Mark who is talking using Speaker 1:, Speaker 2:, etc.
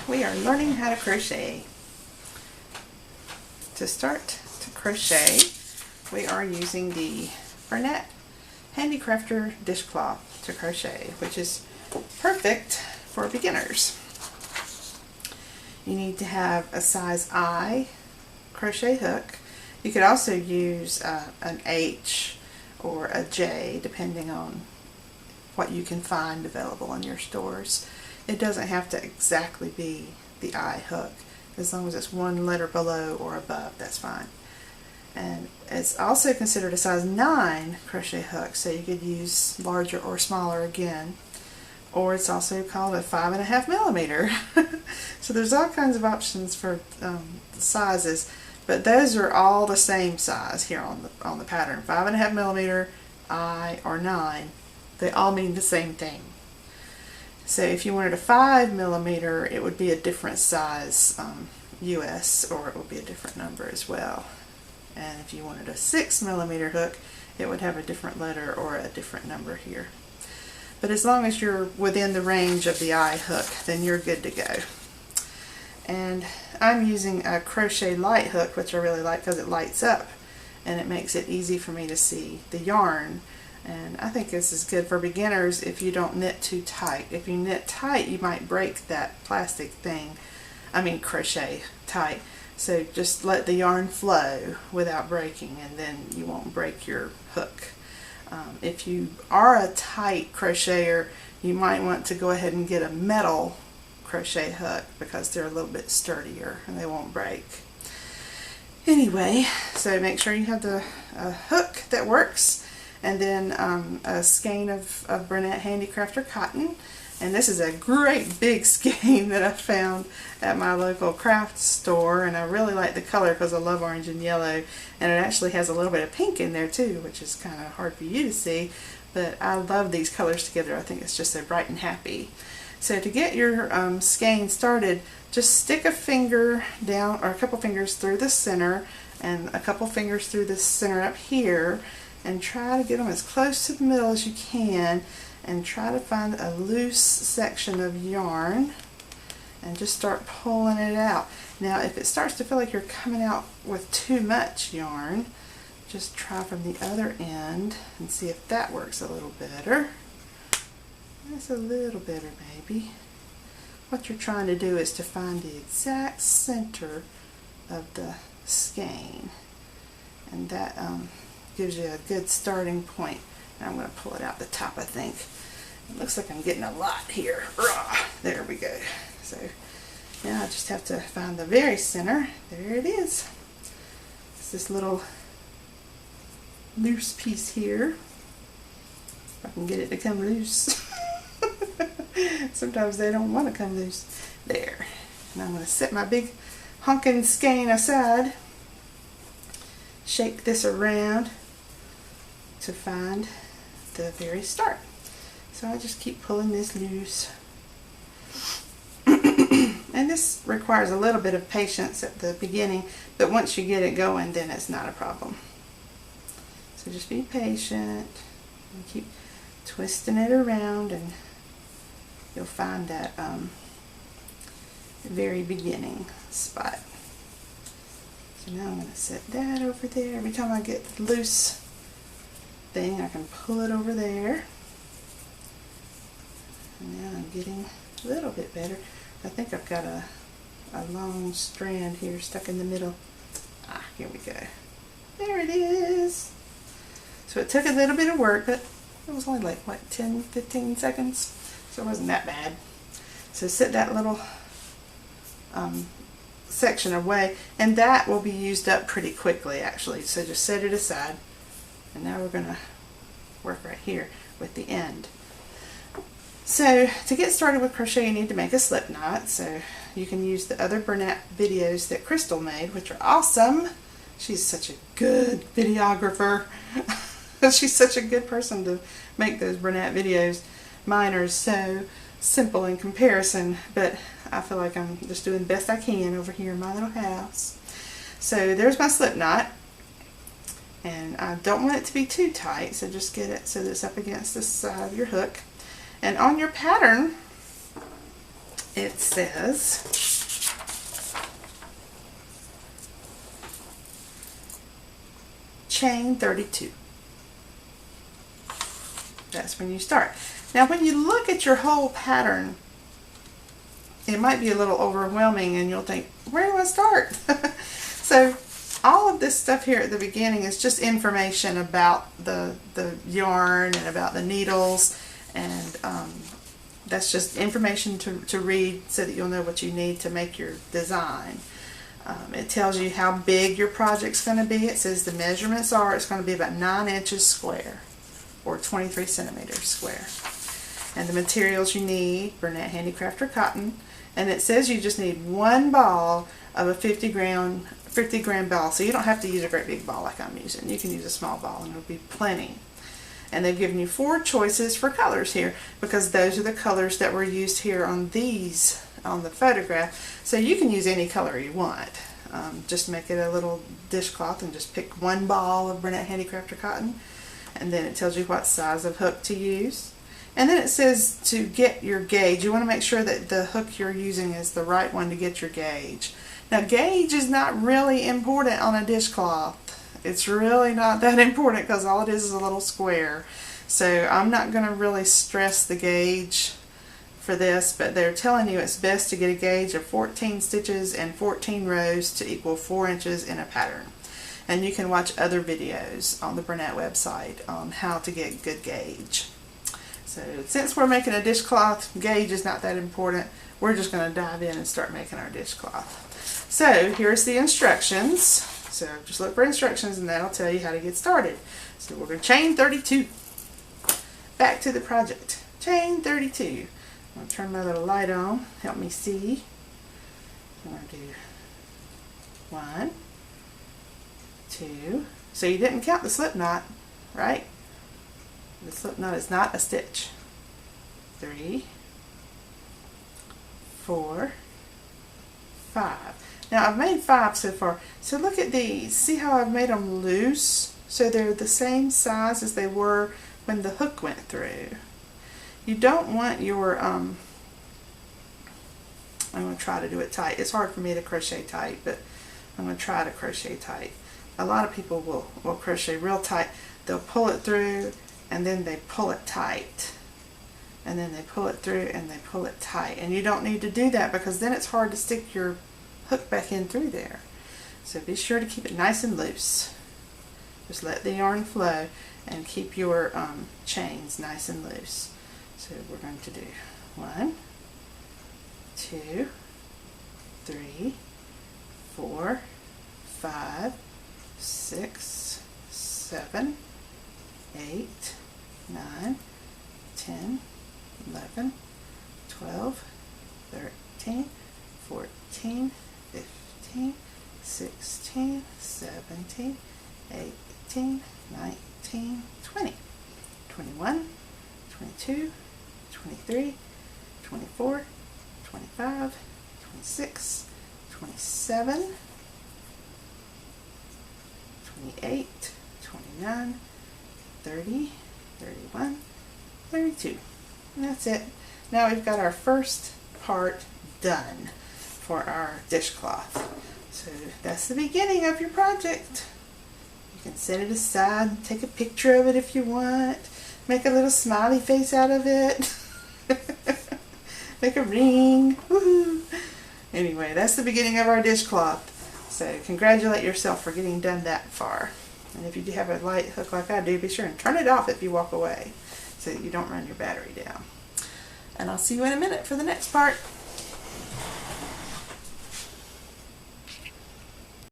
Speaker 1: we are learning how to crochet. To start to crochet, we are using the Bernat Handicrafter dishcloth to crochet, which is perfect for beginners. You need to have a size I crochet hook. You could also use an H or a J, depending on what you can find available in your stores. It doesn't have to exactly be the I hook. As long as it's one letter below or above, that's fine. And it's also considered a size 9 crochet hook, so you could use larger or smaller again. Or it's also called a 5.5 millimeter. So there's all kinds of options for sizes, but those are all the same size here on the pattern. 5.5 millimeter, I, or 9. They all mean the same thing. So if you wanted a 5 millimeter, it would be a different size US, or it would be a different number as well. And if you wanted a 6 millimeter hook, it would have a different letter or a different number here. But as long as you're within the range of the I hook, then you're good to go. And I'm using a crochet light hook, which I really like because it lights up and it makes it easy for me to see the yarn. And I think this is good for beginners if you don't knit too tight. If you knit tight, you might break that plastic thing. Crochet tight. So just let the yarn flow without breaking, and then you won't break your hook. If you are a tight crocheter, you might want to go ahead and get a metal crochet hook because they're a little bit sturdier and they won't break. Anyway, so make sure you have the hook that works. And then a skein of Bernat Handicrafter cotton. And this is a great big skein that I found at my local craft store, and I really like the color because I love orange and yellow, and it actually has a little bit of pink in there too, which is kind of hard for you to see, but I love these colors together. I think it's just so bright and happy. So to get your skein started, just stick a finger down, or a couple fingers through the center and a couple fingers through the center up here, and try to get them as close to the middle as you can, and try to find a loose section of yarn and just start pulling it out. Now if it starts to feel like you're coming out with too much yarn, just try from the other end and see if that works a little better. That's a little better maybe. What you're trying to do is to find the exact center of the skein, and that gives you a good starting point. Now I'm going to pull it out the top, I think. It looks like I'm getting a lot here. There we go. So now I just have to find the very center. There it is. It's this little loose piece here. If I can get it to come loose. Sometimes they don't want to come loose. There. And I'm going to set my big honking skein aside. Shake this around to find the very start. So I just keep pulling this loose. And this requires a little bit of patience at the beginning, but once you get it going, then it's not a problem. So just be patient and keep twisting it around, and you'll find that very beginning spot. So now I'm going to set that over there. Every time I get the loose thing, I can pull it over there. And now I'm getting a little bit better. I think I've got a long strand here stuck in the middle. Here we go. There it is. So it took a little bit of work, but it was only like, what, 10-15 seconds? So it wasn't that bad. So set that little section away, and that will be used up pretty quickly actually. So just set it aside. And now we're going to work right here with the end. So to get started with crochet, you need to make a slip knot. So you can use the other Bernat videos that Crystal made, which are awesome. She's such a good videographer. She's such a good person to make those Bernat videos. Mine are so simple in comparison, but I feel like I'm just doing the best I can over here in my little house. So there's my slip knot. And I don't want it to be too tight, so just get it so that it's up against the side of your hook. And on your pattern, it says chain 32. That's when you start. Now when you look at your whole pattern, it might be a little overwhelming and you'll think, where do I start? So all of this stuff here at the beginning is just information about the yarn and about the needles, and that's just information to read so that you'll know what you need to make your design. It tells you how big your project's going to be. It says the measurements are, it's going to be about 9 inches square or 23 centimeters square. And the materials you need, Bernat Handicrafter cotton, and it says you just need 1 ball of a 50 gram ball, so you don't have to use a great big ball like I'm using. You can use a small ball and it'll be plenty. And they've given you 4 choices for colors here, because those are the colors that were used here on these, on the photograph. So you can use any color you want. Just make it a little dishcloth and just pick 1 ball of Bernat Handicrafter cotton, and then it tells you what size of hook to use. And then it says to get your gauge. You want to make sure that the hook you're using is the right one to get your gauge. Now gauge is not really important on a dishcloth. It's really not that important because all it is a little square. So I'm not going to really stress the gauge for this, but they're telling you it's best to get a gauge of 14 stitches and 14 rows to equal 4 inches in a pattern. And you can watch other videos on the Bernat website on how to get good gauge. So since we're making a dishcloth, gauge is not that important. We're just going to dive in and start making our dishcloth. So here's the instructions. So just look for instructions and that'll tell you how to get started. So we're going to chain 32. Back to the project. Chain 32. I'm going to turn my little light on. Help me see. I'm going to do 1, 2. So you didn't count the slip knot, right? The slip knot is not a stitch. 3, 4, 5. Now I've made 5 so far. So look at these. See how I've made them loose? So they're the same size as they were when the hook went through. You don't want your, I'm going to try to do it tight. It's hard for me to crochet tight, but I'm going to try to crochet tight. A lot of people will crochet real tight. They'll pull it through and then they pull it tight. And then they pull it through and they pull it tight. And you don't need to do that because then it's hard to stick your hook back in through there. So be sure to keep it nice and loose. Just let the yarn flow and keep your chains nice and loose. So we're going to do 1, 2, 3, 4, 5, 6, 7, 8, 9, 10, 11, 12, 13, 14, 15, 16, 17, 18, 19, 20, 21, 22, 23, 24, 25, 26, 27, 28, 29, 30, 31, 32. And that's it. Now we've got our first part done for our dishcloth. So that's the beginning of your project. You can set it aside and take a picture of it if you want. Make a little smiley face out of it. Make a ring. Woohoo! Anyway, that's the beginning of our dishcloth. So congratulate yourself for getting done that far. And if you do have a light hook like I do, be sure and turn it off if you walk away so that you don't run your battery down. And I'll see you in a minute for the next part.